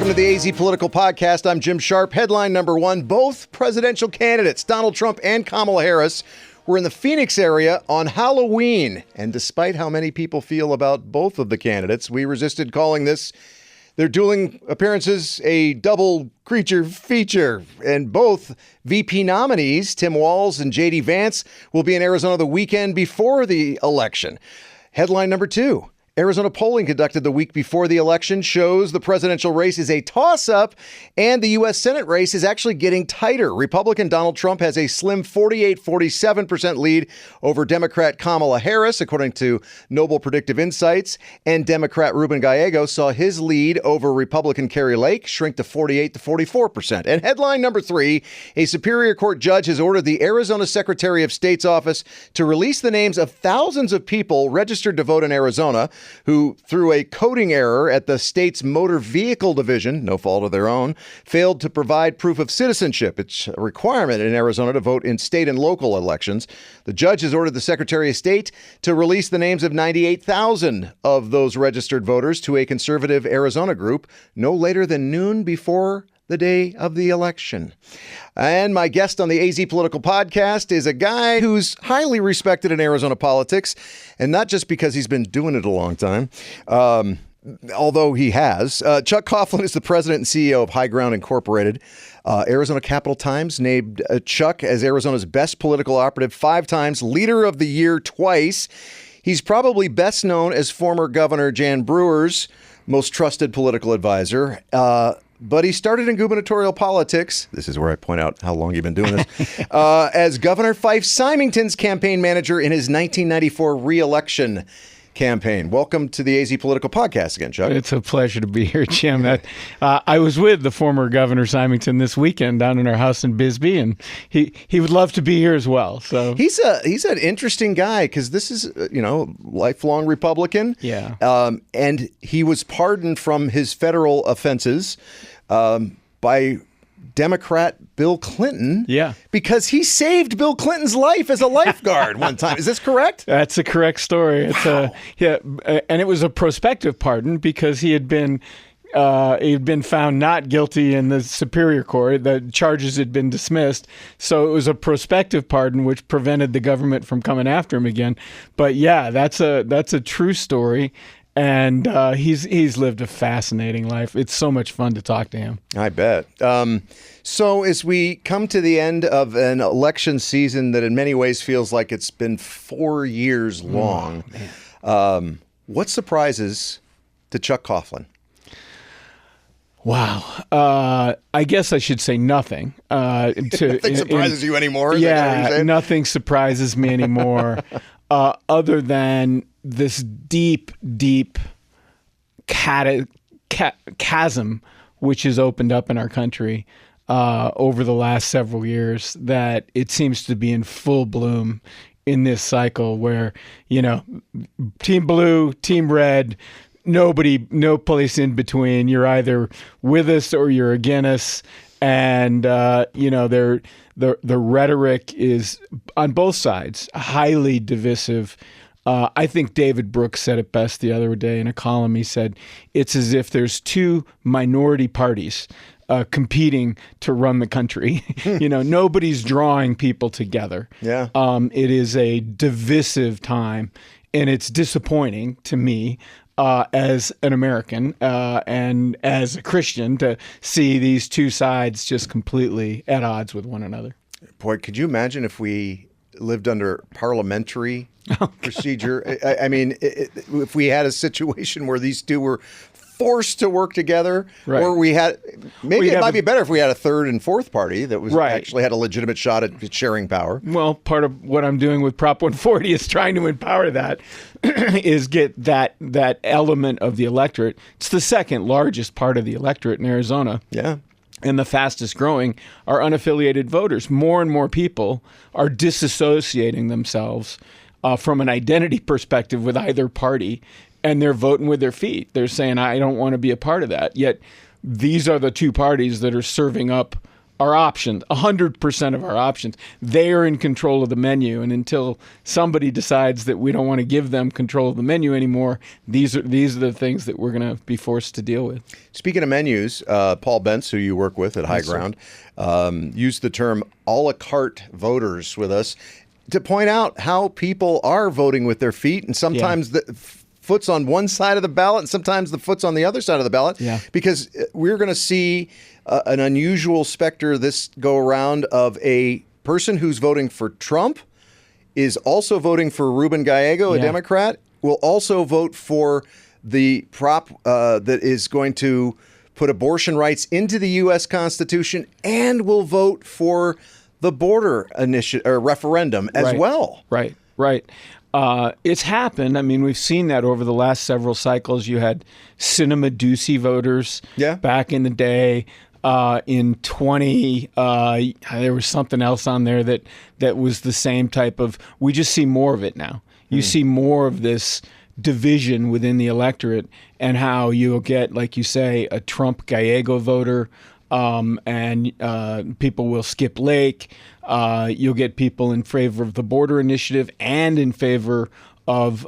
Welcome to the AZ Political Podcast. I'm Jim Sharpe. Headline number one, both presidential candidates, Donald Trump and Kamala Harris, were in the Phoenix area on Halloween. And despite how many people feel about both of the candidates, we resisted calling their dueling appearances a double creature feature. And both VP nominees, Tim Walz and J.D. Vance, will be in Arizona the weekend before the election. Headline number two. Arizona polling conducted the week before the election shows the presidential race is a toss-up and the U.S. Senate race is actually getting tighter. Republican Donald Trump has a slim 47% lead over Democrat Kamala Harris, according to Noble Predictive Insights, and Democrat Ruben Gallego saw his lead over Republican Kari Lake shrink to 44%. And headline number three, a Superior Court judge has ordered the Arizona Secretary of State's office to release the names of thousands of people registered to vote in Arizona who, through a coding error at the state's motor vehicle division, no fault of their own, failed to provide proof of citizenship. It's a requirement in Arizona to vote in state and local elections. The judge has ordered the Secretary of State to release the names of 98,000 of those registered voters to a conservative Arizona group no later than noon before the day of the election. And my guest on the AZ Political Podcast is a guy who's highly respected in Arizona politics, and not just because he's been doing it a long time, although he has. Chuck Coughlin is the president and CEO of HighGround Incorporated. Arizona Capital Times named Chuck as Arizona's best political operative 5 times, leader of the year twice. He's probably best known as former Governor Jan Brewer's most trusted political advisor. But he started in gubernatorial politics. This is where I point out how long you've been doing this. As Governor Fife Symington's campaign manager in his 1994 re-election campaign. Welcome to the AZ Political Podcast again, Chuck. It's a pleasure to be here, Jim. I was with the former Governor Symington this weekend down in our house in Bisbee, and he would love to be here as well. So he's an interesting guy because this is lifelong Republican. Yeah. And he was pardoned from his federal offenses by Democrat Bill Clinton. Yeah. Because he saved Bill Clinton's life as a lifeguard one time. Is this correct? That's a correct story. Wow. And it was a prospective pardon because he had been found not guilty in the Superior Court. The charges had been dismissed. So it was a prospective pardon, which prevented the government from coming after him again. But yeah, that's a true story. And he's lived a fascinating life. It's so much fun to talk to him. I bet. So as we come to the end of an election season that in many ways feels like it's been 4 years long, what surprises to Chuck Coughlin? Wow. I guess I should say nothing. Nothing surprises you anymore? Yeah, nothing surprises me anymore other than this deep chasm which has opened up in our country over the last several years that it seems to be in full bloom in this cycle where, team blue, team red, no place in between. You're either with us or you're against us. And, the rhetoric is on both sides highly divisive. I think David Brooks said it best the other day in a column. He said, it's as if there's 2 minority parties competing to run the country. Nobody's drawing people together. Yeah. It is a divisive time, and it's disappointing to me as an American and as a Christian to see these 2 sides just completely at odds with one another. Boy, could you imagine if we lived under parliamentary procedure? I mean, if we had a situation where these 2 were forced to work together, right. Or it might be better if we had a third and fourth party that was actually had a legitimate shot at sharing power. Well, part of what I'm doing with Prop 140 is trying to empower that, is get that element of the electorate. It's the second largest part of the electorate in Arizona. Yeah. And the fastest growing are unaffiliated voters. More and more people are disassociating themselves from an identity perspective with either party, and they're voting with their feet. They're saying, I don't want to be a part of that. Yet these are the 2 parties that are serving up our options, 100% of our options. They are in control of the menu, and until somebody decides that we don't want to give them control of the menu anymore, these are the things that we're going to be forced to deal with. Speaking of menus, Paul Bentz, who you work with at HighGround, used the term a la carte voters with us to point out how people are voting with their feet, and sometimes the foot's on one side of the ballot, and sometimes the foot's on the other side of the ballot, because we're going to see an unusual specter this go around of a person who's voting for Trump is also voting for Ruben Gallego, a Democrat, will also vote for the prop that is going to put abortion rights into the U.S. Constitution, and will vote for the border referendum as well. Right. It's happened. I mean, we've seen that over the last several cycles. You had Cinema Ducey voters back in the day. In 20, there was something else on there that was the same type of. We just see more of it now. You see more of this division within the electorate, and how you'll get, like you say, a Trump Gallego voter, and people will skip Lake. You'll get people in favor of the border initiative and in favor of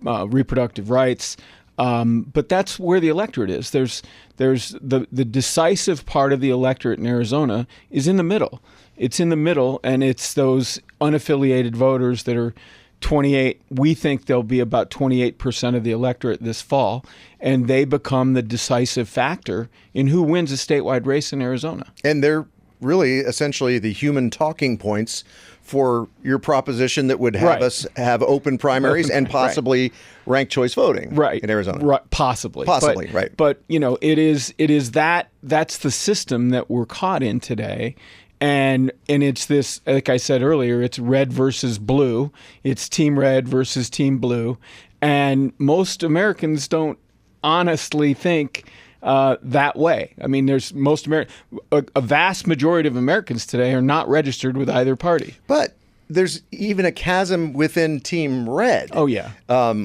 reproductive rights. But that's where the electorate is. There's the decisive part of the electorate in Arizona is in the middle. It's in the middle, and it's those unaffiliated voters that are 28. We think there'll be about 28% of the electorate this fall, and they become the decisive factor in who wins a statewide race in Arizona. And they're really essentially the human talking points for your proposition that would have us have open primaries and possibly ranked choice voting in Arizona. Right, possibly. Right. But it is that's the system that we're caught in today. And it's this, like I said earlier, it's red versus blue. It's team red versus team blue. And most Americans don't honestly think that way. I mean, a vast majority of Americans today are not registered with either party. But there's even a chasm within Team Red. Oh, yeah.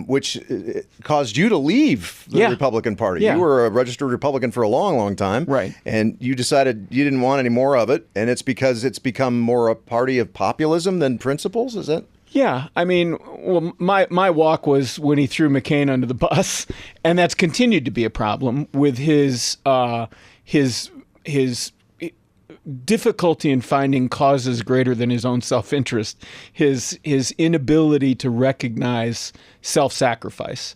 Which caused you to leave the Republican Party. Yeah. You were a registered Republican for a long, long time. Right. And you decided you didn't want any more of it. And it's because it's become more a party of populism than principles, is it? Yeah, I mean, well, my walk was when he threw McCain under the bus, and that's continued to be a problem with his difficulty in finding causes greater than his own self-interest, his inability to recognize self-sacrifice,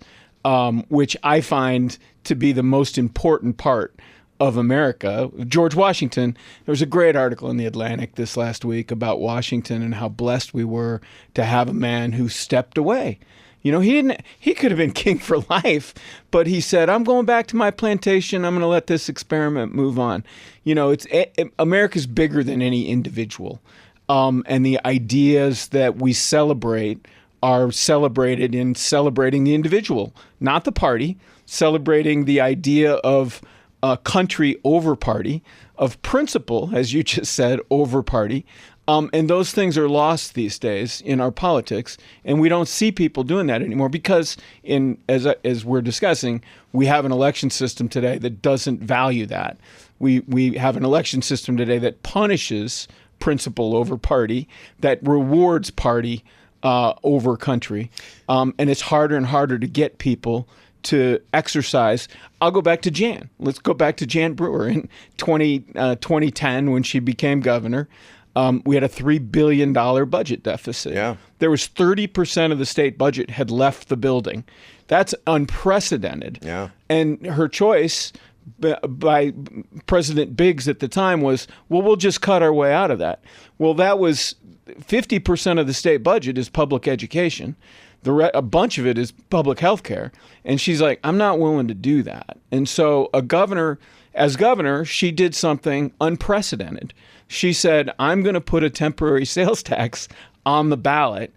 which I find to be the most important part of America. George Washington, there was a great article in The Atlantic this last week about Washington and how blessed we were to have a man who stepped away. You know, he could have been king for life, but he said, I'm going back to my plantation. I'm going to let this experiment move on. You know, America's bigger than any individual. And the ideas that we celebrate are celebrated in celebrating the individual, not the party, celebrating the idea of country over party, of principle, as you just said, over party. And those things are lost these days in our politics, and we don't see people doing that anymore because, as we're discussing, we have an election system today that doesn't value that. We have an election system today that punishes principle over party, that rewards party over country, and it's harder and harder to get people to exercise. I'll go back to Jan. Let's go back to Jan Brewer in 2010 when she became governor. We had a $3 billion budget deficit. Yeah. There was 30% of the state budget had left the building. That's unprecedented. Yeah. And her choice by President Biggs at the time was, well, we'll just cut our way out of that. Well, that was 50% of the state budget is public education. A bunch of it is public health care. And she's like, I'm not willing to do that. And so as governor, she did something unprecedented. She said, I'm going to put a temporary sales tax on the ballot.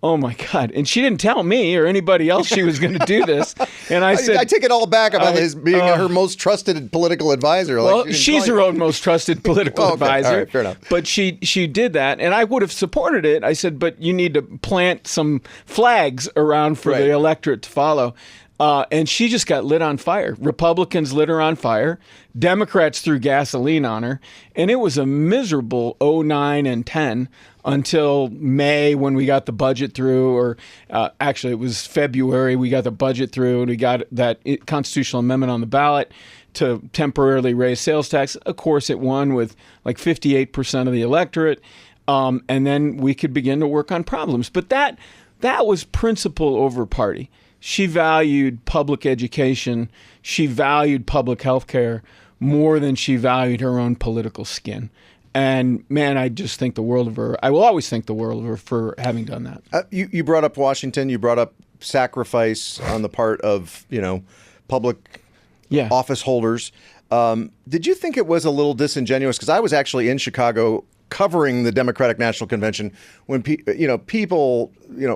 Oh, my God. And she didn't tell me or anybody else she was going to do this. And I said, I take it all back about his being her most trusted political advisor. Well, she's her own most trusted political advisor. All right, fair enough. But she did that. And I would have supported it. I said, but you need to plant some flags around for the electorate to follow. And she just got lit on fire. Republicans lit her on fire. Democrats threw gasoline on her. And it was a miserable 2009 and 10 until May when we got the budget through, or actually it was February we got the budget through and we got that constitutional amendment on the ballot to temporarily raise sales tax. Of course, it won with like 58% of the electorate. And then we could begin to work on problems. But that was principle over party. She valued public education. She valued public health care more than she valued her own political skin. And, man, I just think the world of her. I will always think the world of her for having done that. You brought up Washington. You brought up sacrifice on the part of, public office holders. Did you think it was a little disingenuous? Because I was actually in Chicago covering the Democratic National Convention when people,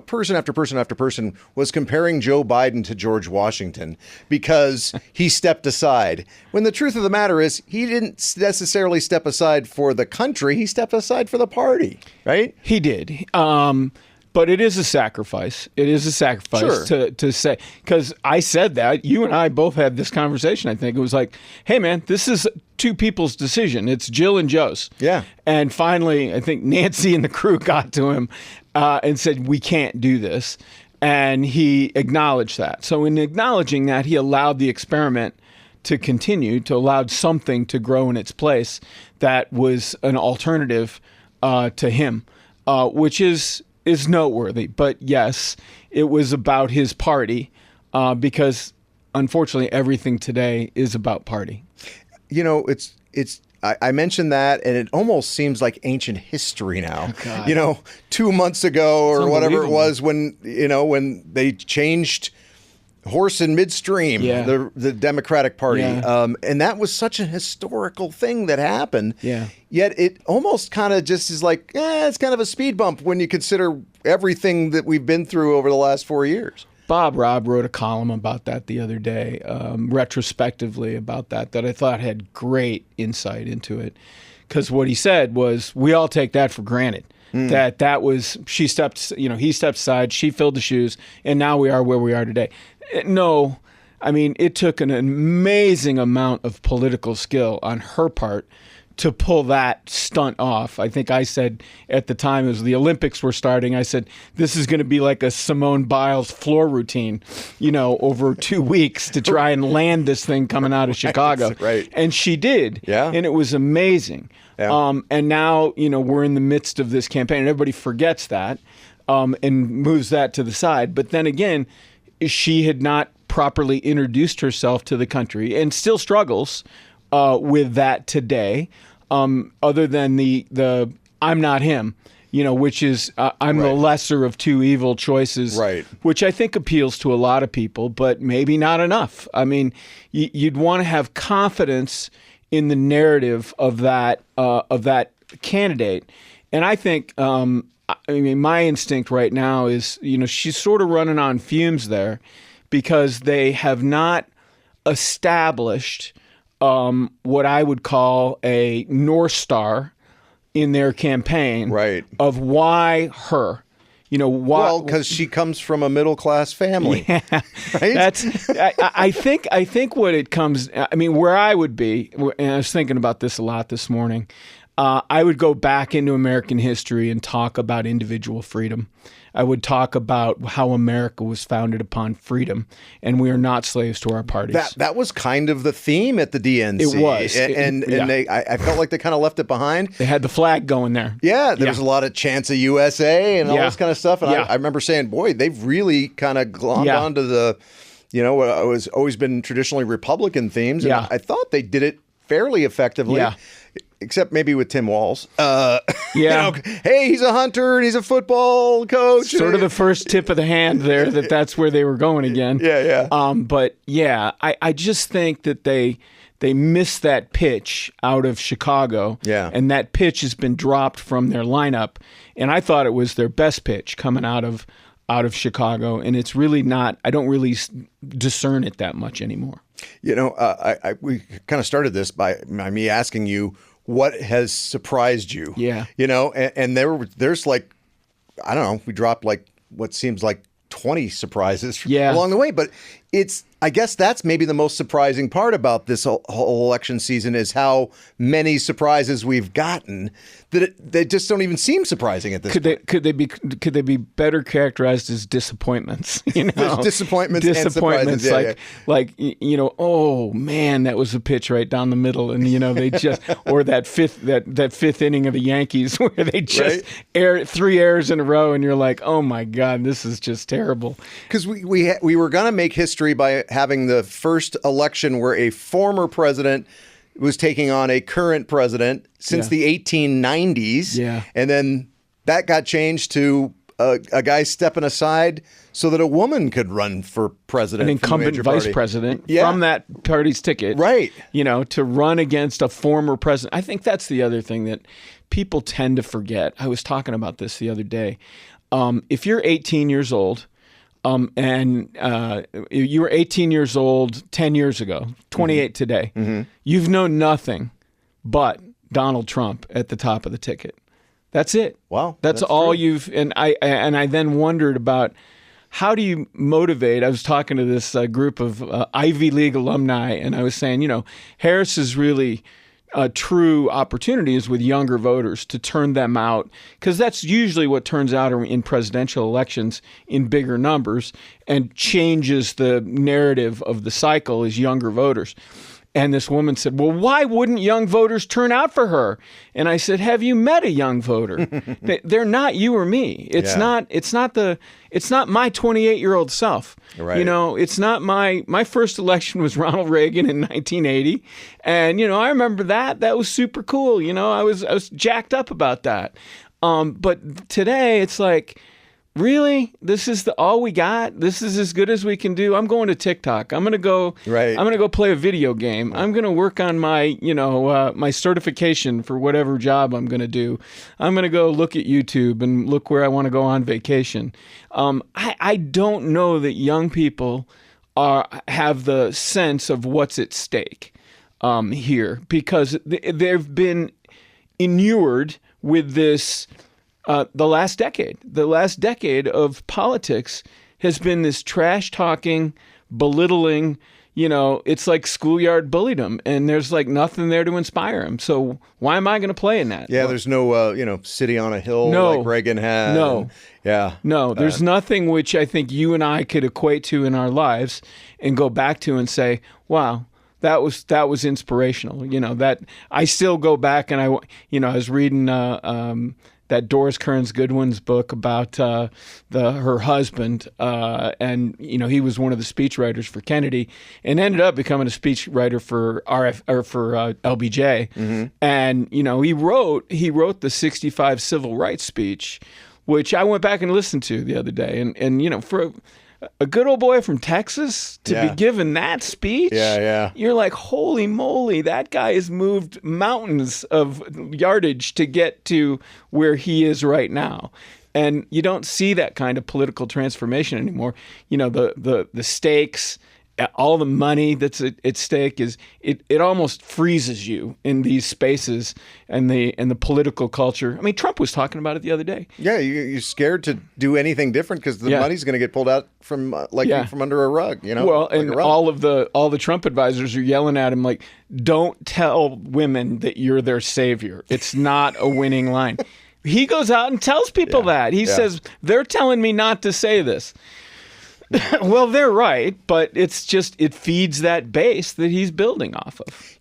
person after person after person was comparing Joe Biden to George Washington because he stepped aside. When the truth of the matter is he didn't necessarily step aside for the country. He stepped aside for the party, right? He did. But it is a sacrifice. It is a sacrifice to say, because I said that. You and I both had this conversation, I think. It was like, hey, man, this is two people's decision. It's Jill and Joe's. Yeah. And finally, I think Nancy and the crew got to him and said, we can't do this. And he acknowledged that. So in acknowledging that, he allowed the experiment to continue, to allow something to grow in its place that was an alternative to him, which is noteworthy. But yes, it was about his party because unfortunately everything today is about party. I mentioned that and it almost seems like ancient history now. Oh, 2 months ago or whatever it was when they changed horse in midstream, the Democratic Party. Yeah. And that was such a historical thing that happened. Yeah. Yet it almost kind of just is like, it's kind of a speed bump when you consider everything that we've been through over the last 4 years. Bob Robb wrote a column about that the other day, retrospectively about that I thought had great insight into it. Because what he said was, we all take that for granted. That was, he stepped aside, she filled the shoes, and now we are where we are today. No, I mean, it took an amazing amount of political skill on her part to pull that stunt off. I think I said at the time, as the Olympics were starting, I said, this is going to be like a Simone Biles floor routine, over 2 weeks to try and land this thing coming out of Chicago. Right. And she did. Yeah. And it was amazing. Yeah. And now, we're in the midst of this campaign and everybody forgets that and moves that to the side. But then again, she had not properly introduced herself to the country and still struggles with that today, other than the I'm not him, which is I'm the lesser of two evil choices, right? Which I think appeals to a lot of people, but maybe not enough. I mean, you'd want to have confidence in the narrative of that candidate, and I think my instinct right now is she's sort of running on fumes there because they have not established what I would call a North Star in their campaign, right? Of why her, why? Well, because she comes from a middle class family, right? That's I think what it comes. I mean, where I would be, and I was thinking about this a lot this morning. I would go back into American history and talk about individual freedom. I would talk about how America was founded upon freedom, and we are not slaves to our parties. That was kind of the theme at the DNC. It was, and I felt like they kind of left it behind. They had the flag going there. Yeah, there was a lot of chants of USA and all this kind of stuff. And Yeah. I remember saying, boy, they've really kind of glommed onto the, what was always been traditionally Republican themes. And I thought they did it fairly effectively. Yeah. Except maybe with Tim Walz. Yeah. Hey, he's a hunter and he's a football coach. Sort of the first tip of the hand there that's where they were going again. Yeah. But yeah, I just think that they missed that pitch out of Chicago. Yeah. And that pitch has been dropped from their lineup. And I thought it was their best pitch coming out of Chicago. And it's really not, I don't really discern it that much anymore. We kind of started this by me asking you, what has surprised you? Yeah. And there's like, I don't know, we dropped like what seems like 20 surprises Yeah. along the way. But I guess that's maybe the most surprising part about this whole election season is how many surprises we've gotten that they just don't even seem surprising at this point. Could they be better characterized as disappointments? There's disappointments and surprises. Like oh man, that was a pitch right down the middle, and they just or that fifth inning of the Yankees where they just air 3 errors in a row, and you're like, oh my God, this is just terrible. Because we were going to make history by having the first election where a former president was taking on a current president since the 1890s. Yeah. And then that got changed to a guy stepping aside so that a woman could run for president. An incumbent vice president from that party's ticket. Right. To run against a former president. I think that's the other thing that people tend to forget. I was talking about this the other day. If you're 18 years old, and you were 18 years old 10 years ago, 28 today. Mm-hmm. You've known nothing but Donald Trump at the top of the ticket. That's it. Wow. That's all true. And I then wondered about how do you motivate? I was talking to this group of Ivy League alumni, and I was saying, Harris is really a true opportunity is with younger voters to turn them out, because that's usually what turns out in presidential elections in bigger numbers and changes the narrative of the cycle is younger voters. And this woman said, well, why wouldn't young voters turn out for her? And I said, have you met a young voter? They're not you or me. It's not my 28-year-old self. Right. It's not my first election was Ronald Reagan in 1980. And, I remember that was super cool. I was jacked up about that. But today it's like, really? This is all we got? This is as good as we can do? I'm going to TikTok. I'm going to go play a video game. I'm going to work on my, my certification for whatever job I'm going to do. I'm going to go look at YouTube and look where I want to go on vacation. I don't know that young people have the sense of what's at stake here, because they've been inured with this. The last decade of politics has been this trash talking, belittling, it's like schoolyard bulliedom, and there's like nothing there to inspire them. So why am I going to play in that? Yeah, there's no, city on a hill like Reagan had. No. There's nothing which I think you and I could equate to in our lives and go back to and say, wow, that was inspirational. That I still go back and I was reading, that Doris Kearns Goodwin's book about her husband, and he was one of the speechwriters for Kennedy, and ended up becoming a speechwriter for LBJ. Mm-hmm. And he wrote the '65 Civil Rights speech, which I went back and listened to the other day, and for a good old boy from Texas to be given that speech, you're like, holy moly, that guy has moved mountains of yardage to get to where he is right now. And you don't see that kind of political transformation anymore. The stakes, all the money that's at stake it almost freezes you in these spaces and the political culture. I mean, Trump was talking about it the other day. Yeah, you're scared to do anything different because the money's going to get pulled out from under a rug. Well, like and all the Trump advisors are yelling at him like, "Don't tell women that you're their savior. It's not a winning line." He goes out and tells people that. He says, "They're telling me not to say this." Well, they're right, but it feeds that base that he's building off of.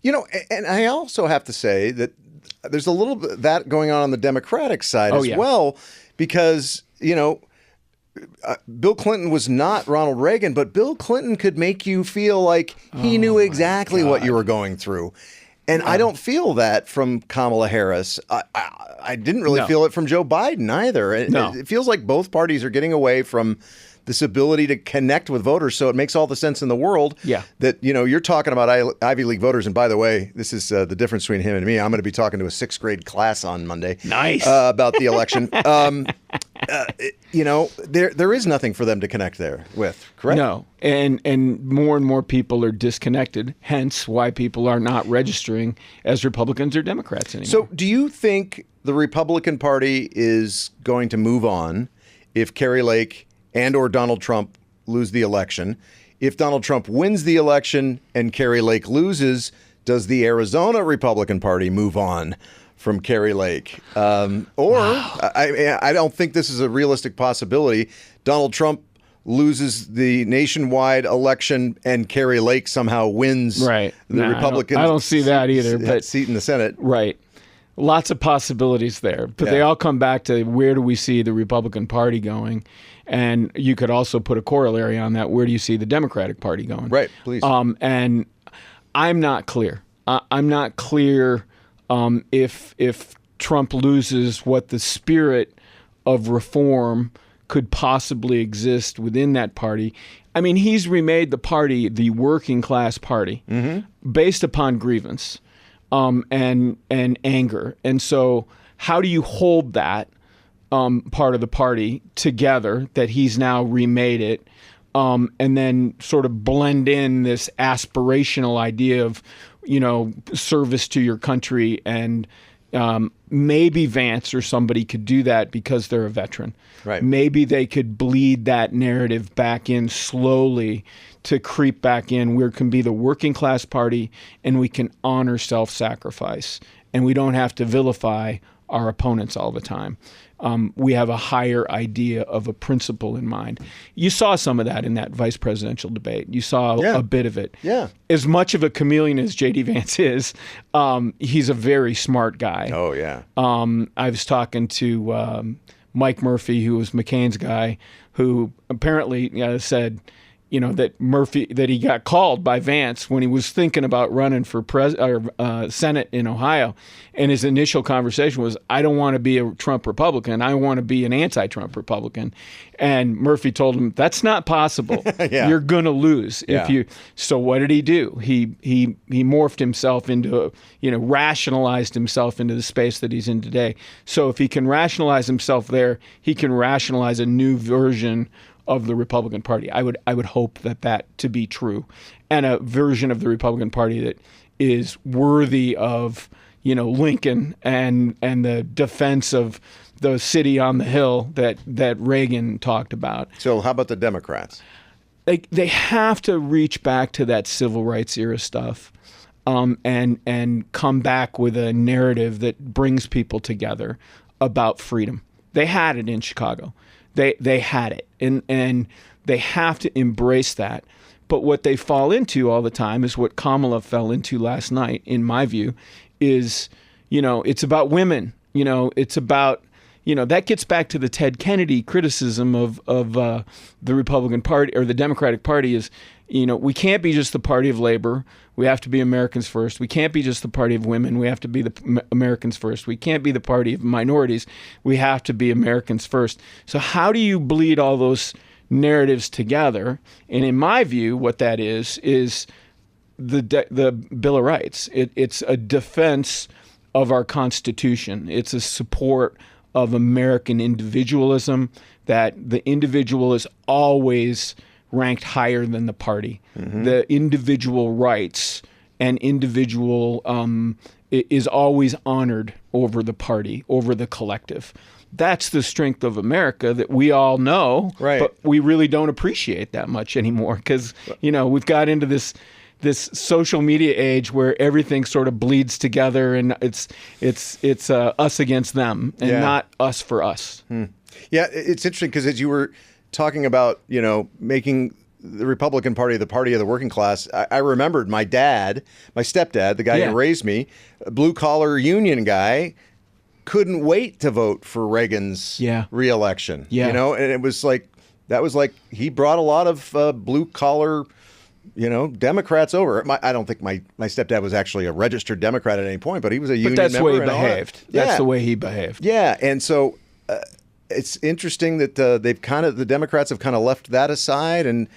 And I also have to say that there's a little bit of that going on the Democratic side well, because, Bill Clinton was not Ronald Reagan, but Bill Clinton could make you feel like he knew exactly what you were going through. And I don't feel that from Kamala Harris. I didn't really feel it from Joe Biden either. It feels like both parties are getting away from this ability to connect with voters. So it makes all the sense in the world that, you're talking about Ivy League voters. And by the way, this is the difference between him and me. I'm going to be talking to a 6th grade class on Monday. Nice. About the election. There is nothing for them to connect there with, correct? No. And more people are disconnected, hence why people are not registering as Republicans or Democrats anymore. So do you think the Republican Party is going to move on if Kari Lake and or Donald Trump lose the election. If Donald Trump wins the election and Kari Lake loses, does the Arizona Republican Party move on from Kari Lake? I don't think this is a realistic possibility. Donald Trump loses the nationwide election and Kari Lake somehow wins the Republican I don't see that either, but seat in the Senate. Right. Lots of possibilities there, but they all come back to where do we see the Republican Party going? And you could also put a corollary on that. Where do you see the Democratic Party going? Right, please. And I'm not clear. I'm not clear if Trump loses what the spirit of reform could possibly exist within that party. I mean, he's remade the party the working class party based upon grievance and anger. And so how do you hold that part of the party together, that he's now remade it, and then sort of blend in this aspirational idea of, service to your country, and maybe Vance or somebody could do that because they're a veteran. Right. Maybe they could bleed that narrative back in slowly to creep back in where it can be the working class party and we can honor self-sacrifice and we don't have to vilify our opponents all the time. We have a higher idea of a principle in mind. You saw some of that in that vice presidential debate. You saw a bit of it. Yeah. As much of a chameleon as J.D. Vance is, he's a very smart guy. Oh, yeah. I was talking to Mike Murphy, who was McCain's guy, who apparently said, that he got called by Vance when he was thinking about running for Senate in Ohio. And his initial conversation was, I don't want to be a Trump Republican. I want to be an anti-Trump Republican. And Murphy told him, that's not possible. You're going to lose if you. So what did he do? He morphed himself into, rationalized himself into the space that he's in today. So if he can rationalize himself there, he can rationalize a new version of the Republican Party. I would hope that to be true, and a version of the Republican Party that is worthy of Lincoln and the defense of the city on the hill that Reagan talked about. So how about the Democrats? They have to reach back to that civil rights era stuff, and come back with a narrative that brings people together about freedom. They had it in Chicago. They had it, and they have to embrace that. But what they fall into all the time is what Kamala fell into last night, in my view, is, it's about women. It's about, that gets back to the Ted Kennedy criticism of the Republican Party or the Democratic Party is, we can't be just the party of labor. We have to be Americans first. We can't be just the party of women. We have to be the Americans first. We can't be the party of minorities. We have to be Americans first. So how do you bleed all those narratives together? And in my view, what that is the Bill of Rights. It's a defense of our Constitution. It's a support of American individualism, that the individual is always ranked higher than the party. The individual rights and individual is always honored over the party, over the collective. That's the strength of America that we all know, but we really don't appreciate that much anymore because, we've got into this social media age where everything sort of bleeds together and it's us against them and not us for us. Yeah, it's interesting because as you were talking about, making the Republican Party the party of the working class, I remembered my stepdad, the guy who raised me, a blue-collar union guy, couldn't wait to vote for Reagan's reelection. And it was that was like he brought a lot of blue-collar, Democrats over. I don't think my stepdad was actually a registered Democrat at any point, but he was a union member. But that's the way he behaved. That's the way he behaved. Yeah, and so it's interesting that the Democrats have kind of left that aside,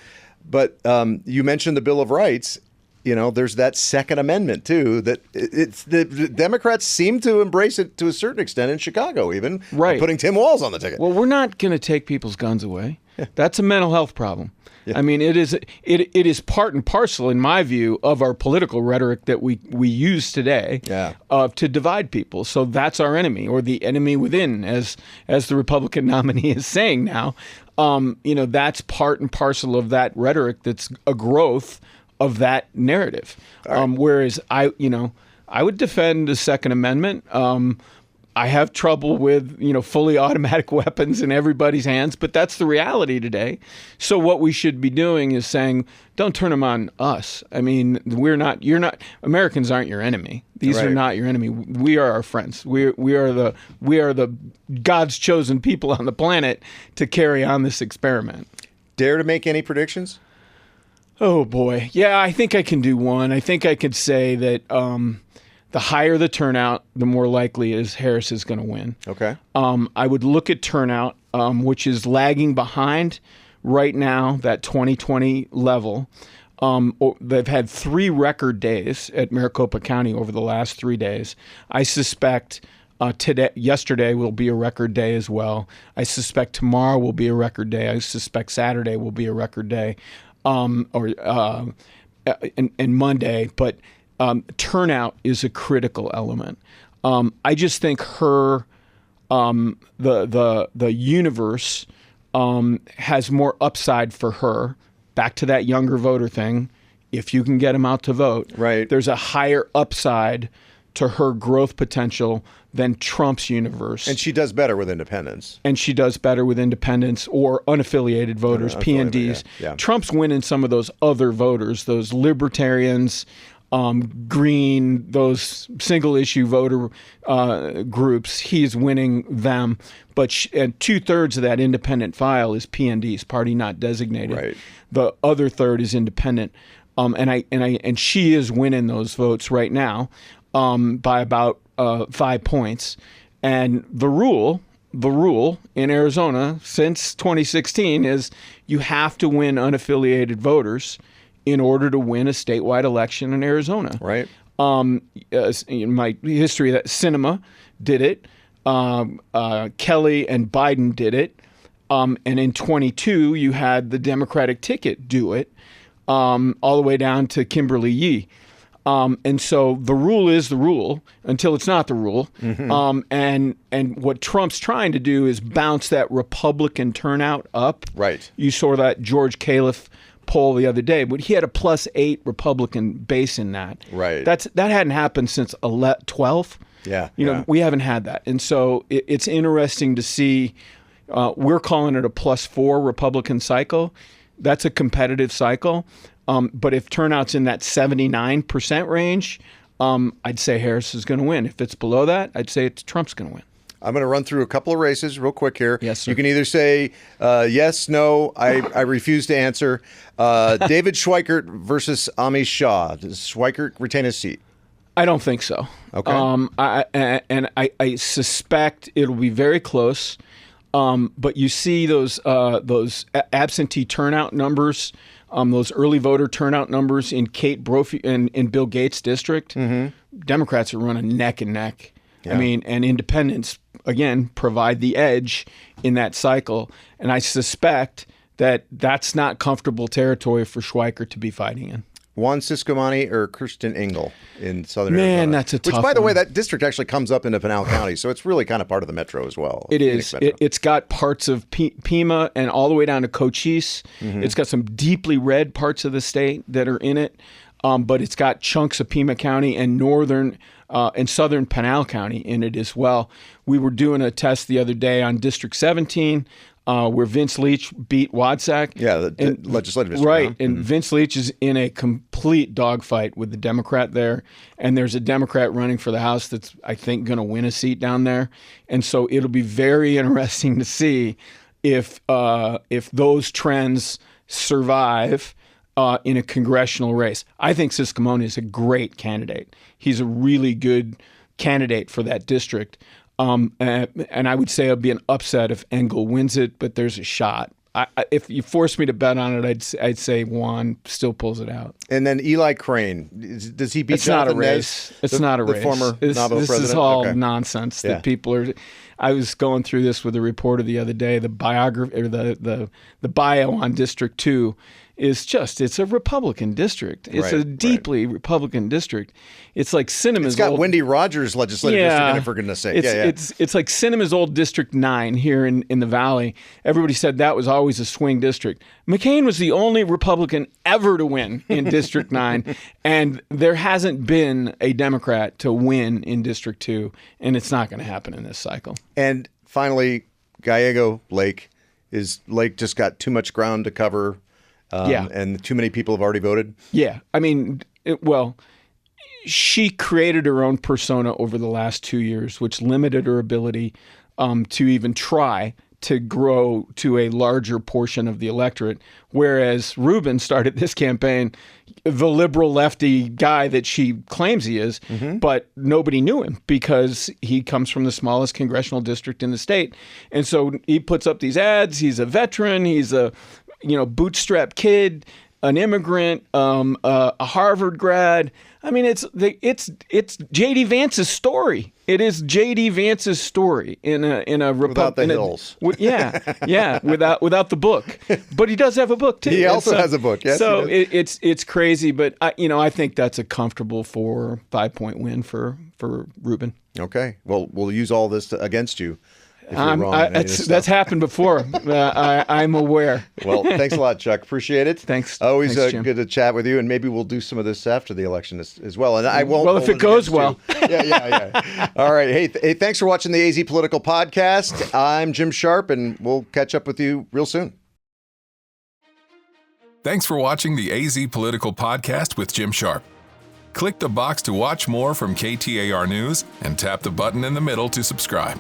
but you mentioned the Bill of Rights. There's that Second Amendment too. That the Democrats seem to embrace it to a certain extent in Chicago, even putting Tim Walz on the ticket. Well, we're not going to take people's guns away. That's a mental health problem. I mean, it is part and parcel, in my view, of our political rhetoric that we use today to divide people. So that's our enemy, or the enemy within, as the Republican nominee is saying now. That's part and parcel of that rhetoric. That's a growth of that narrative. Whereas I would defend the Second Amendment. I have trouble with, fully automatic weapons in everybody's hands, but that's the reality today. So what we should be doing is saying, don't turn them on us. I mean, Americans aren't your enemy. These are not your enemy. We are our friends. We are the God's chosen people on the planet to carry on this experiment. Dare to make any predictions? Oh boy. Yeah, I think I can do one. I think I could say that, the higher the turnout, the more likely it is Harris is going to win. Okay. I would look at turnout, which is lagging behind right now, that 2020 level. They've had 3 record days at Maricopa County over the last 3 days. I suspect yesterday will be a record day as well. I suspect tomorrow will be a record day. I suspect Saturday will be a record day, and Monday. But turnout is a critical element. I just think the universe has more upside for her. Back to that younger voter thing. If you can get them out to vote, there's a higher upside to her growth potential than Trump's universe. And she does better with independents. Or unaffiliated voters, PNDs. Yeah. Trump's winning some of those other voters, those libertarians, Green, those single-issue voter groups. He's winning them, but 2/3 of that independent file is PNDs, party not designated. Right. The other third is independent, and she is winning those votes right now by about 5 points. And the rule in Arizona since 2016 is you have to win unaffiliated voters in order to win a statewide election in Arizona. Right. In my history, that Sinema did it. Kelly and Biden did it. And in 22, you had the Democratic ticket do it, all the way down to Kimberly Yee. And so the rule is the rule until it's not the rule. Mm-hmm. And what Trump's trying to do is bounce that Republican turnout up. Right. You saw that George Califf poll the other day, but he had a +8 Republican base in that. Right. That hadn't happened since 12. Yeah. We haven't had that. And so it's interesting to see, we're calling it a +4 Republican cycle. That's a competitive cycle. But if turnout's in that 79% range, I'd say Harris is going to win. If it's below that, I'd say Trump's going to win. I'm going to run through a couple of races real quick here. Yes, sir. You can either say yes, no, I refuse to answer. David Schweikert versus Amish Shah. Does Schweikert retain his seat? I don't think so. Okay. I suspect it'll be very close. But you see those absentee turnout numbers, those early voter turnout numbers in Kate Brophy in Bill Gates' district. Mm-hmm. Democrats are running neck and neck. Yeah. I mean, and independents, again, provide the edge in that cycle. And I suspect that that's not comfortable territory for Schweikert to be fighting in. Juan Ciscomani or Kirsten Engel in southern Arizona. Man, that's a tough one. Which, by the way, that district actually comes up into Pinal County, so it's really kind of part of the metro as well. It is. It's got parts of Pima and all the way down to Cochise. Mm-hmm. It's got some deeply red parts of the state that are in it, but it's got chunks of Pima County and northern and southern Pinal County in it as well. We were doing a test the other day on District 17, where Vince Leach beat Wadsack. Yeah, the legislative district. Right, huh? and Vince Leach is in a complete dogfight with the Democrat there, and there's a Democrat running for the House that's, I think, going to win a seat down there. And so it'll be very interesting to see if those trends survive in a congressional race. I think Ciscomani is a great candidate. He's a really good candidate for that district. And I would say it'll be an upset if Engel wins it, but there's a shot. if you force me to bet on it, I'd say Juan still pulls it out. And then Eli Crane, does he beat It's Jonathan not a race. Nez, It's not a race. The former Navajo this president? is all Okay. nonsense Yeah. that people are. I was going through this with a reporter the other day. The biography or the bio on District 2 is it's a Republican district. It's a deeply Republican district. It's like Cinema's. It's got old, Wendy Rogers legislative district in it, for goodness sake. It's like Cinema's old District 9 here in the Valley. Everybody said that was always a swing district. McCain was the only Republican ever to win in District 9, and there hasn't been a Democrat to win in District 2, and it's not going to happen in this cycle. And finally, Gallego Lake just got too much ground to cover. And too many people have already voted. Yeah. I mean, she created her own persona over the last 2 years, which limited her ability to even try to grow to a larger portion of the electorate. Whereas Rubin started this campaign, the liberal lefty guy that she claims he is, but nobody knew him because he comes from the smallest congressional district in the state. And so he puts up these ads. He's a veteran. He's a bootstrap kid, an immigrant, a Harvard grad. I mean, it's J.D. Vance's story. It is J.D. Vance's story in a without the hills. Without the book. But he does have a book too. He also has a book. Yes. So it's crazy, but I think that's a comfortable 5-point win for Rubin. Okay. Well, we'll use all this against you. If you're wrong that's happened before. I'm aware. Well, thanks a lot, Chuck. Appreciate it. Thanks. Always Jim. good to chat with you, and maybe we'll do some of this after the election as well. And I won't. Well, if it goes well. Yeah. All right. Hey, thanks for watching the AZ Political Podcast. I'm Jim Sharpe, and we'll catch up with you real soon. Thanks for watching the AZ Political Podcast with Jim Sharpe. Click the box to watch more from KTAR News and tap the button in the middle to subscribe.